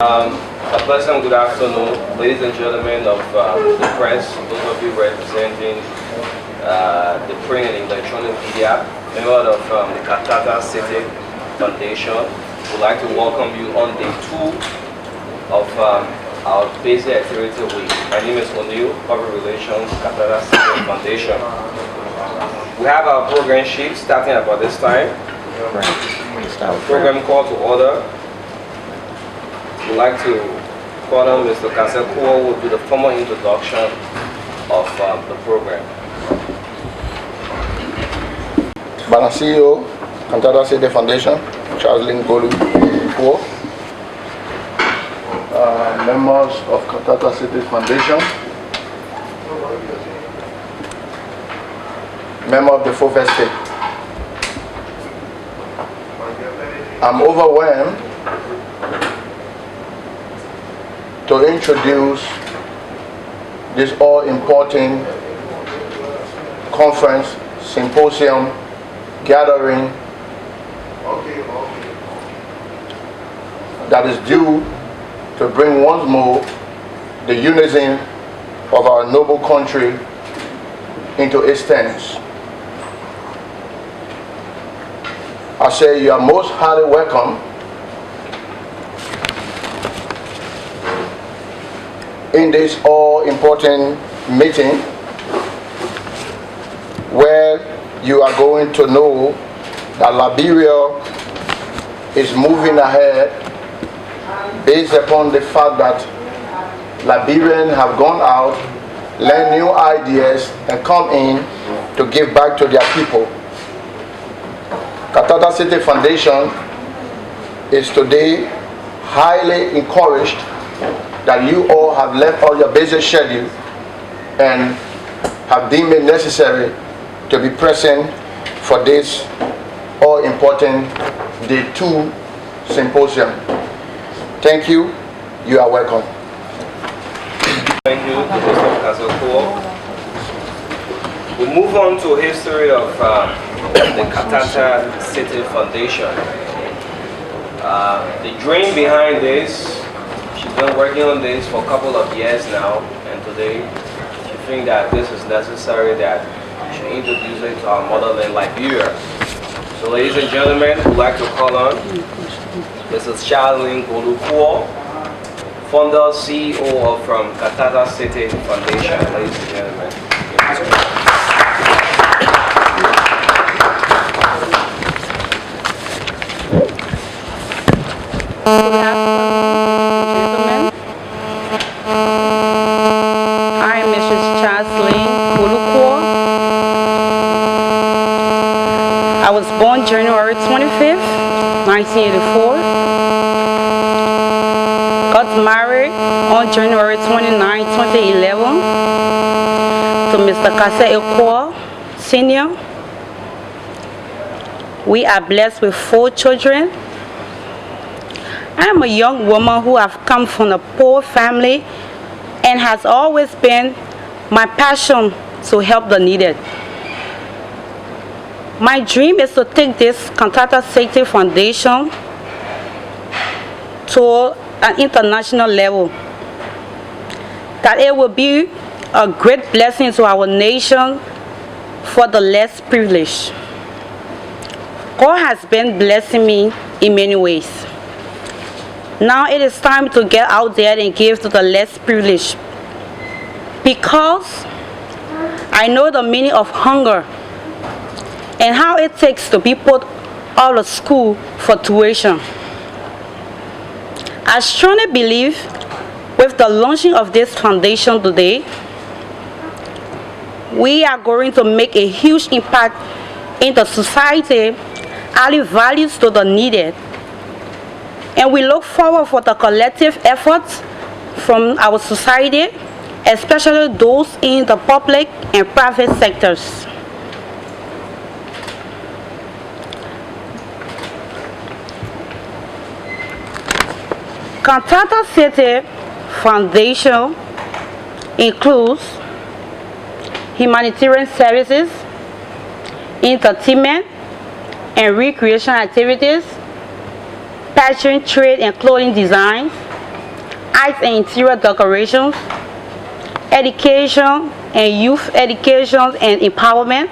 A pleasant good afternoon, ladies and gentlemen of the press, those of you representing the print and electronic media, member of the KANTATA City Foundation. We'd like to welcome you on day 2 of our basic activity week. My name is Oneal, Public Relations, KANTATA City Foundation. We have our program sheet starting about this time. Program call to order. We'd like to call on Mr. Kaseko, who will do the formal introduction of the program. CEO, KANTATA City Foundation, Charles Linkolu, members of KANTATA City Foundation, member of the Fourth Estate. I'm overwhelmed to introduce this all-important conference, symposium, gathering that is due to bring once more the unison of our noble country into existence. I say you are most highly welcome in this all-important meeting, where you are going to know that Liberia is moving ahead based upon the fact that Liberians have gone out, learned new ideas, and come in to give back to their people. KANTATA City Foundation is today highly encouraged that you all have left all your busy schedule and have deemed it necessary to be present for this all-important Day 2 symposium. Thank you. You are welcome. Thank you to Mr. Kaseko. We move on to history of the KANTATA City Foundation. The dream behind this, she's been working on this for a couple of years now, and today she thinks that this is necessary, that she introduce it to our motherland, Liberia. So ladies and gentlemen, we'd like to call on Mrs. Charlene Golukuo, founder, CEO of KANTATA City Foundation. Ladies and gentlemen. Good afternoon, gentlemen. I am Mrs. Charlene Golukuo. I was born January 25th, 1984. Got married on January 29, 2011 to Mr. Kaseko Sr. We are blessed with 4 children. I am a young woman who has come from a poor family, and has always been my passion to help the needed. My dream is to take this KANTATA City Foundation to an international level, that it will be a great blessing to our nation for the less privileged. God has been blessing me in many ways. Now it is time to get out there and give to the less privileged, because I know the meaning of hunger and how it takes to be put out of school for tuition. I strongly believe with the launching of this foundation today, we are going to make a huge impact in the society, adding values to the needed. And we look forward for the collective efforts from our society, especially those in the public and private sectors. KANTATA City Foundation includes humanitarian services, entertainment and recreation activities, fashion, trade and clothing designs, arts and interior decorations, education and youth education and empowerment,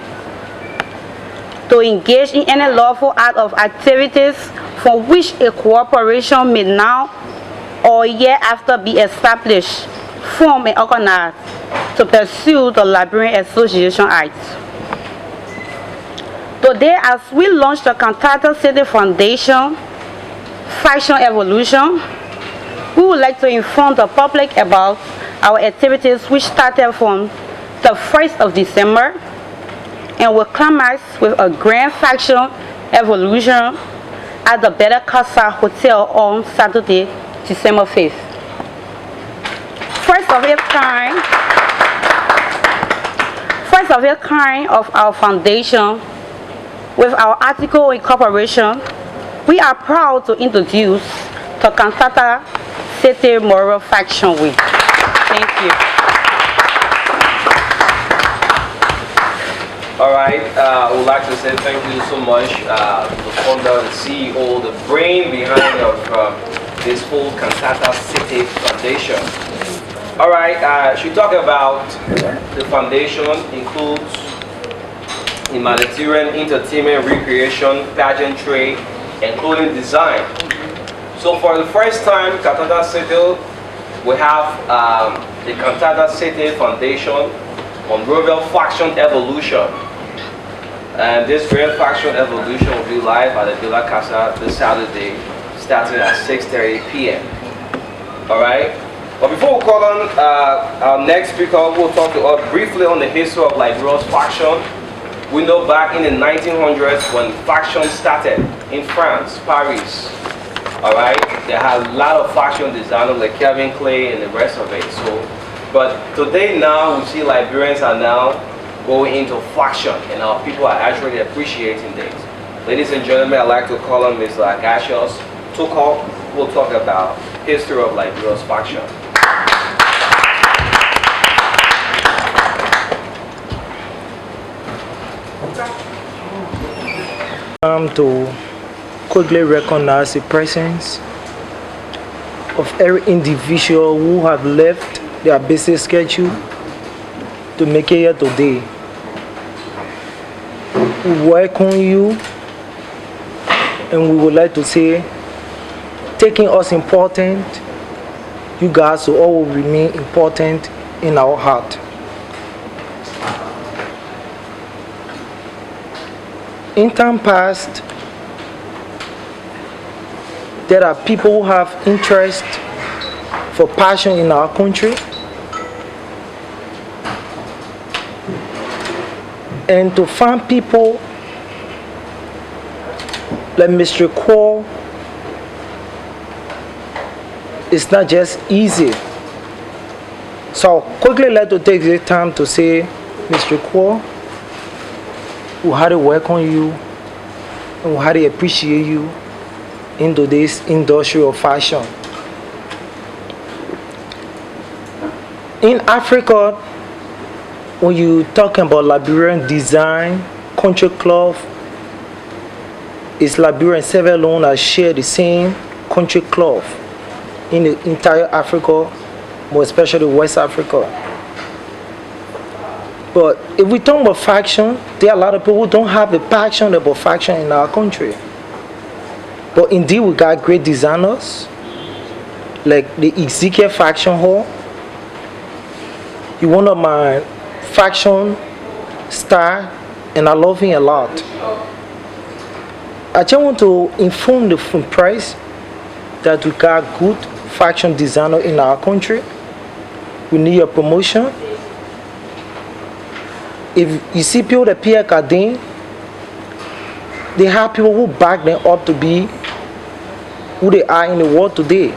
to engage in any lawful act of activities from which a corporation may now or hereafter be established, formed and organized to pursue the Liberian Association Act. Today, as we launch the KANTATA City Foundation Fashion Evolution, we would like to inform the public about our activities, which started from the 1st of December and will climax with a grand fashion evolution at the Better Casa Hotel on Saturday, December 5th. First of its kind of our foundation, with our article incorporation, we are proud to introduce the KANTATA City Moral Fashion Week. Thank you. All right, I would like to say thank you so much to the founder, the CEO, the brain behind of this whole KANTATA City Foundation. All right, she talked about the foundation includes humanitarian, entertainment, recreation, pageantry, including design. So for the first time, KANTATA City, we have the KANTATA City Foundation on Royal Faction Evolution. And this Grand Faction Evolution will be live at the Villa Casa this Saturday, starting at 6:30 p.m. All right? But before we call on our next speaker, we'll talk to us briefly on the history of Liberia's faction. We know back in the 1900s when faction started in France, Paris. All right? They had a lot of faction designers like Kevin Clay and the rest of it. So, but today now, we see Liberians are now going into faction, and our people are actually appreciating this. Ladies and gentlemen, I'd like to call on Mr. Agasios Tukok, who will talk about history of Liberia's faction. To quickly recognize the presence of every individual who have left their busy schedule to make it here today. We welcome you, and we would like to say, taking us important, you guys will all remain important in our heart. In time past, there are people who have interest for passion in our country, and to find people like Mr. Quo is not just easy. So I quickly like to take this time to say, Mr. Quo, we highly welcome you and we highly appreciate you into this industry of fashion. In Africa, when you talk about Liberian design, country cloth, it's Liberian several alone that share the same country cloth in the entire Africa, more especially West Africa. But if we talk about faction, there are a lot of people who don't have the passion about faction in our country. But indeed, we got great designers, like the Ezekiel Faction Hall. He's one of my faction star, and I love him a lot. I just want to inform the press that we got good faction designer in our country. We need a promotion. If you see people that Pierre Cardin, they have people who back them up to be who they are in the world today.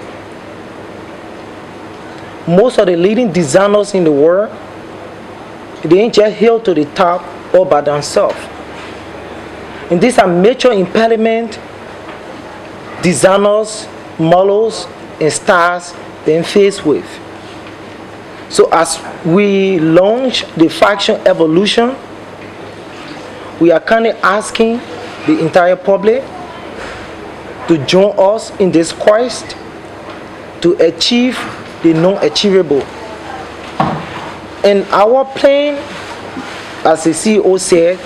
Most of the leading designers in the world, they ain't just held to the top all by themselves. And these are major impediment designers, models, and stars they're faced with. So as we launch the faction evolution, we are kind of asking the entire public to join us in this quest to achieve the non-achievable. And our plan, as the CEO said,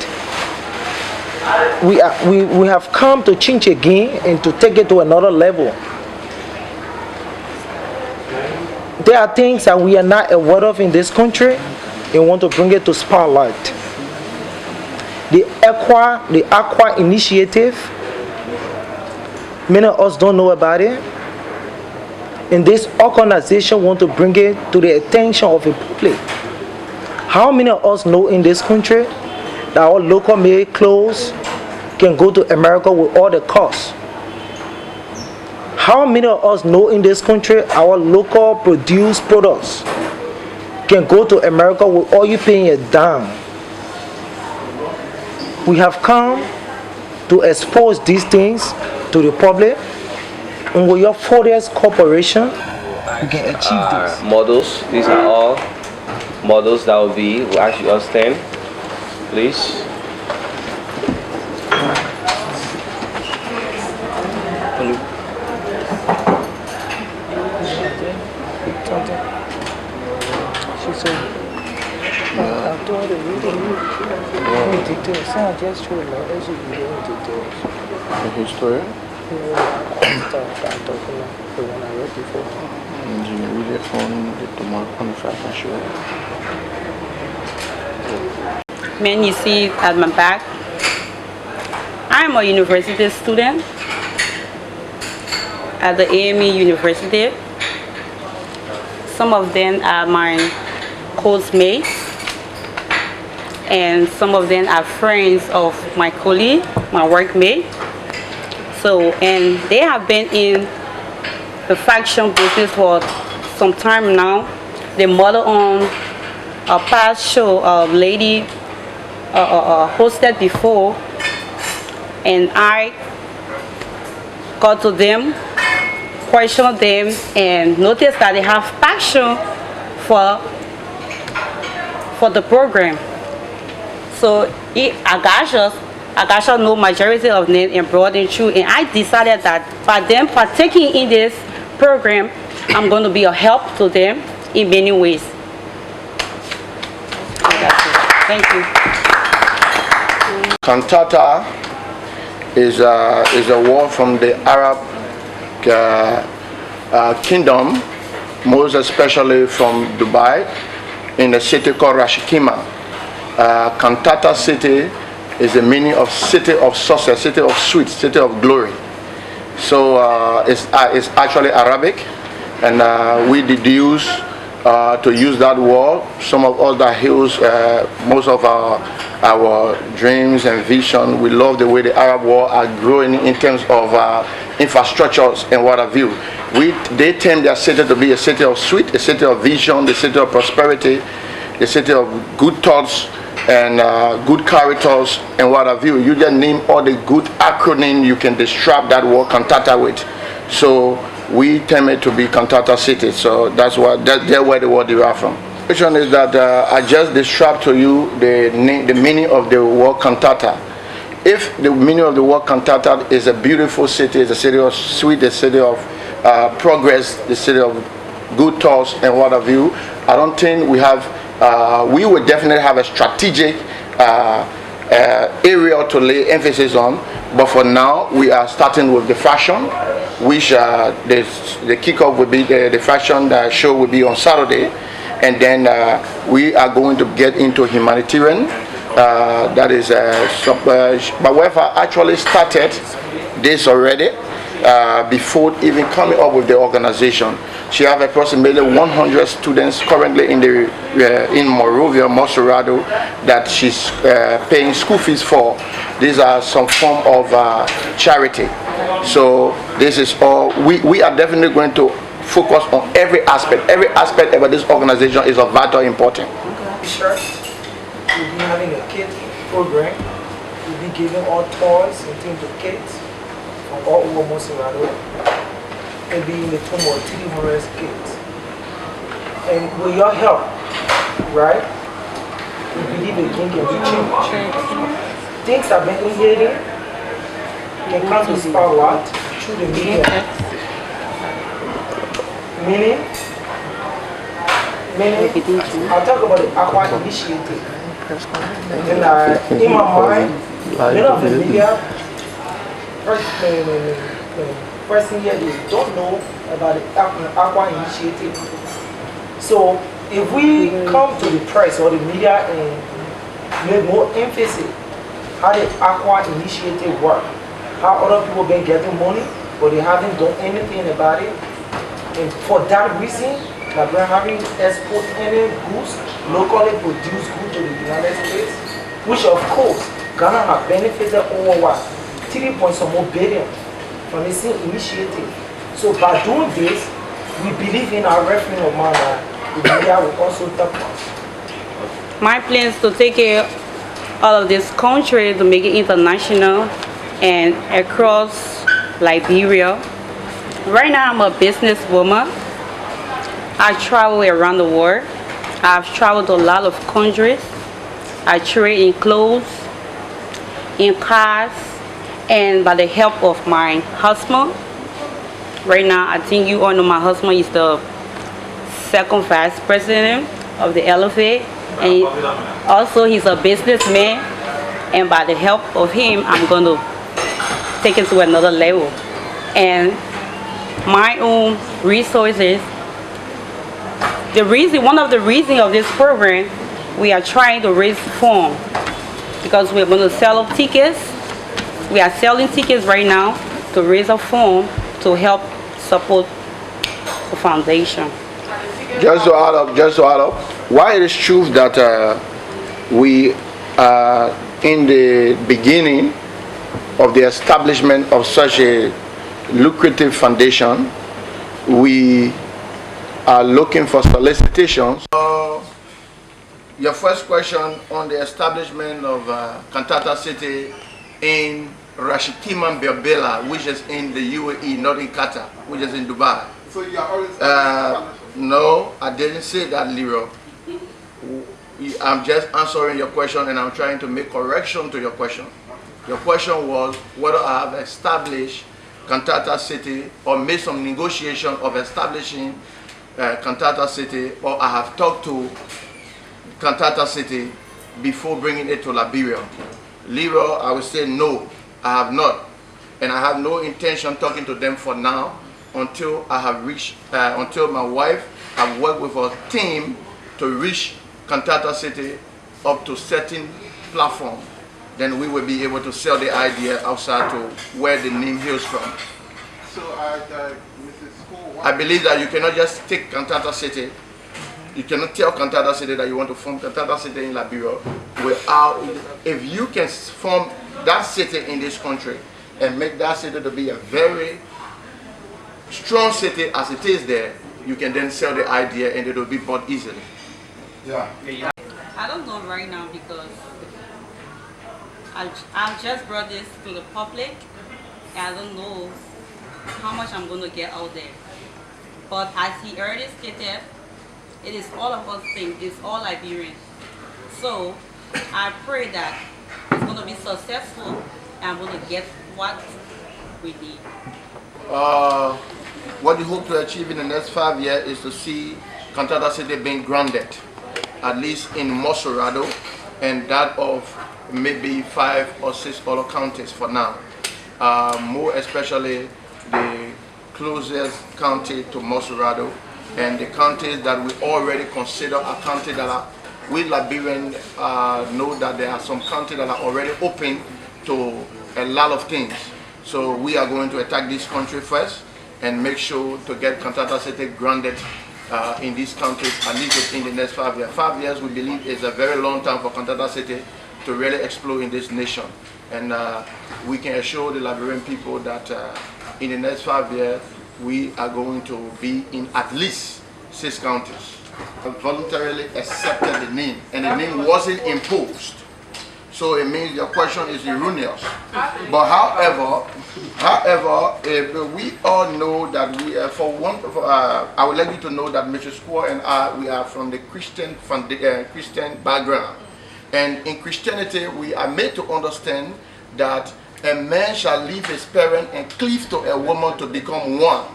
we have come to change again and to take it to another level. There are things that we are not aware of in this country and want to bring it to spotlight. The Aqua initiative, many of us don't know about it. And this organization want to bring it to the attention of the public. How many of us know in this country that our local made clothes can go to America with all the costs? How many of us know in this country our local produced products can go to America with all you paying a dime? We have come to expose these things to the public, and with your Forest Corporation, we can achieve this. Models, these are all models that will actually all stand, please. She said, I'm doing the reading details. Sound just true, man. That's just reading details. The history. Stuff I'm talking about, the one I read before. And you read it from the tomorrow contract, I'm sure. Man, you see at my back, I'm a university student at the AME University. Some of them are my course mates, and some of them are friends of my colleague, my workmate. So, and they have been in the fashion business for some time now. They model on a past show a lady hosted before, and I got to them, questioned them, and noticed that they have passion for the program. So Agasha know majority of them and brought them through, and I decided that by them partaking in this program, I'm going to be a help to them in many ways. Thank you. KANTATA is a word from the Arab kingdom, most especially from Dubai, in a city called Rashikima. KANTATA city is the meaning of city of success, city of sweet, city of glory. So it's actually Arabic, and we deduce to use that word. Some of us that use most of our dreams and vision. We love the way the Arab world are growing in terms of infrastructures and what have you. They tend their city to be a city of sweet, a city of vision, the city of prosperity, the city of good thoughts and good characters and what have you. You just name all the good acronym you can describe that word KANTATA with. So we tend it to be KANTATA city. So that's where the word derived from. The question is that I just described to you the meaning of the word KANTATA. If the meaning of the word KANTATA is a beautiful city, it's a city of sweet, a city of progress, the city of good thoughts and what have you, I don't think we have. We would definitely have a strategic area to lay emphasis on, but for now we are starting with the fashion, which the kickoff will be the fashion show will be on Saturday, and then we are going to get into humanitarian. That is, my wife actually started this already before even coming up with the organization. She has approximately 100 students currently in Monrovia, Mosurado, that she's paying school fees for. These are some form of charity. So this is all. We are definitely going to focus on every aspect. Every aspect about this organization is of vital importance. Sure. We'll be having a kid program. We'll be giving all toys and things to kids from all over Mosurado. And be in the tomb of 300 kids. And with your help, right, we believe again can be changed. Things have been created can come to spotlight through the media. Meaning, Meaning, I'll talk about the Aqua Initiative. And in my mind, many of the media, person here, they don't know about the Aqua Initiative. So, if we come to the press or the media and make more emphasis how the Aqua Initiative work, how other people been getting money, but they haven't done anything about it. And for that reason, that we're having export any goods, locally produced goods to the United States, which of course, Ghana have benefited over what? 3 point some more billion from the same initiative. So by doing this, we believe in our reference of man that the media will also help us. My plan is to take care all of this country to make it international and across Liberia. Right now I'm a businesswoman. I travel around the world. I've traveled to a lot of countries. I trade in clothes, in cars, and by the help of my husband. Right now, I think you all know my husband is the second vice president of the LFA, and also he's a businessman. And by the help of him, I'm going to take it to another level. And my own resources. One of the reasons of this program, we are trying to raise funds because we're going to sell tickets. We are selling tickets right now to raise a fund to help support the foundation. Just to add up, why it is true that we are in the beginning of the establishment of such a lucrative foundation, we are looking for solicitations. Your first question on the establishment of KANTATA City in Rashikiman Berbela, which is in the UAE, not in Qatar, which is in Dubai. So you are always no, I didn't say that, Leroy. I'm just answering your question and I'm trying to make correction to your question. Your question was whether I have established KANTATA City or made some negotiation of establishing KANTATA City, or I have talked to KANTATA City before bringing it to Liberia. Leroy, I would say no, I have not. And I have no intention talking to them for now until I have reached, until my wife have worked with a team to reach KANTATA City up to certain platform. Then we will be able to sell the idea outside to where the name hails from. so Mrs. Cole, I believe that you cannot just take KANTATA City. You cannot tell KANTATA City that you want to form KANTATA City in Liberia without, if you can form that city in this country and make that city to be a very strong city as it is there, you can then sell the idea and it will be bought easily. yeah. I don't know right now because I've just brought this to the public and I don't know how much I'm going to get out there. But as he already stated, it is all of us things, it's all Liberians. So I pray that it's going to be successful and I'm going to get what we need. What you hope to achieve in the next 5 years is to see KANTATA City being grounded, at least in Mosorado, and that of maybe 5 or 6 other counties for now. More especially the closest county to Mosorado and the counties that we already consider a county that are, we Liberians know that there are some counties that are already open to a lot of things. So we are going to attack this country first and make sure to get KANTATA City grounded in these countries at least within the next 5 years. 5 years we believe is a very long time for KANTATA City to really explode in this nation. And we can assure the Liberian people that in the next 5 years we are going to be in at least 6 counties. I voluntarily accepted the name and the name wasn't imposed. So it means your question is erroneous. But however, we all know that we are I would like you to know that Mrs. Squaw and I, we are from the Christian background. And in Christianity, we are made to understand that a man shall leave his parent and cleave to a woman to become one.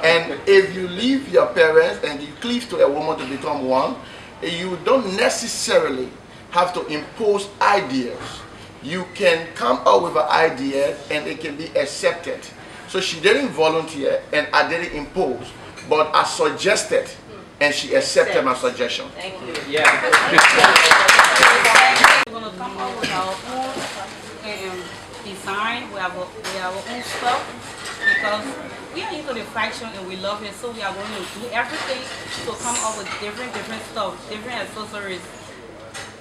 And if you leave your parents and you cleave to a woman to become one, you don't necessarily have to impose ideas. You can come up with an idea and it can be accepted. So she didn't volunteer and I didn't impose, but I suggested and she accepted my suggestion. Thank you. Yeah. We're going to come up with our own design, we have our own stuff, because we are into the fashion and we love it, so we are going to do everything to come up with different stuff, different accessories,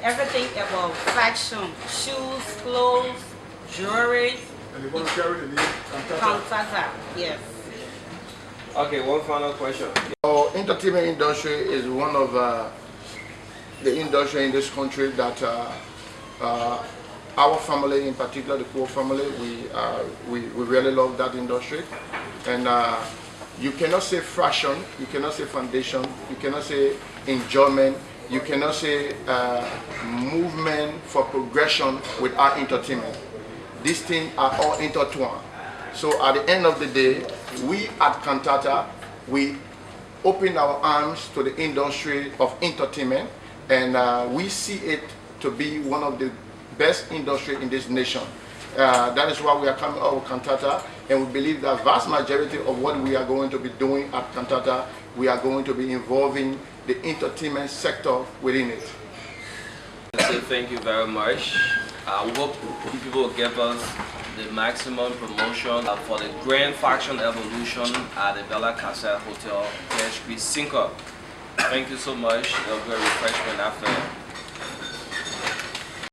everything about fashion, shoes, clothes, jewelry. And you're going to carry the name KANTATA, yes. Okay, one final question. Our entertainment industry is one of the industry in this country that our family, in particular the poor family, we really love that industry. And you cannot say fashion, you cannot say foundation, you cannot say enjoyment, you cannot say movement for progression without entertainment. These things are all intertwined. So at the end of the day, we at KANTATA, we open our arms to the industry of entertainment, and we see it to be one of the best industry in this nation. That is why we are coming out with KANTATA, and we believe that vast majority of what we are going to be doing at KANTATA, we are going to be involving the entertainment sector within it. So thank you very much. We hope people will give us the maximum promotion for the Grand Faction Evolution at the Bella Casa Hotel, KHP Cinco. Thank you so much. It'll be a refreshment after.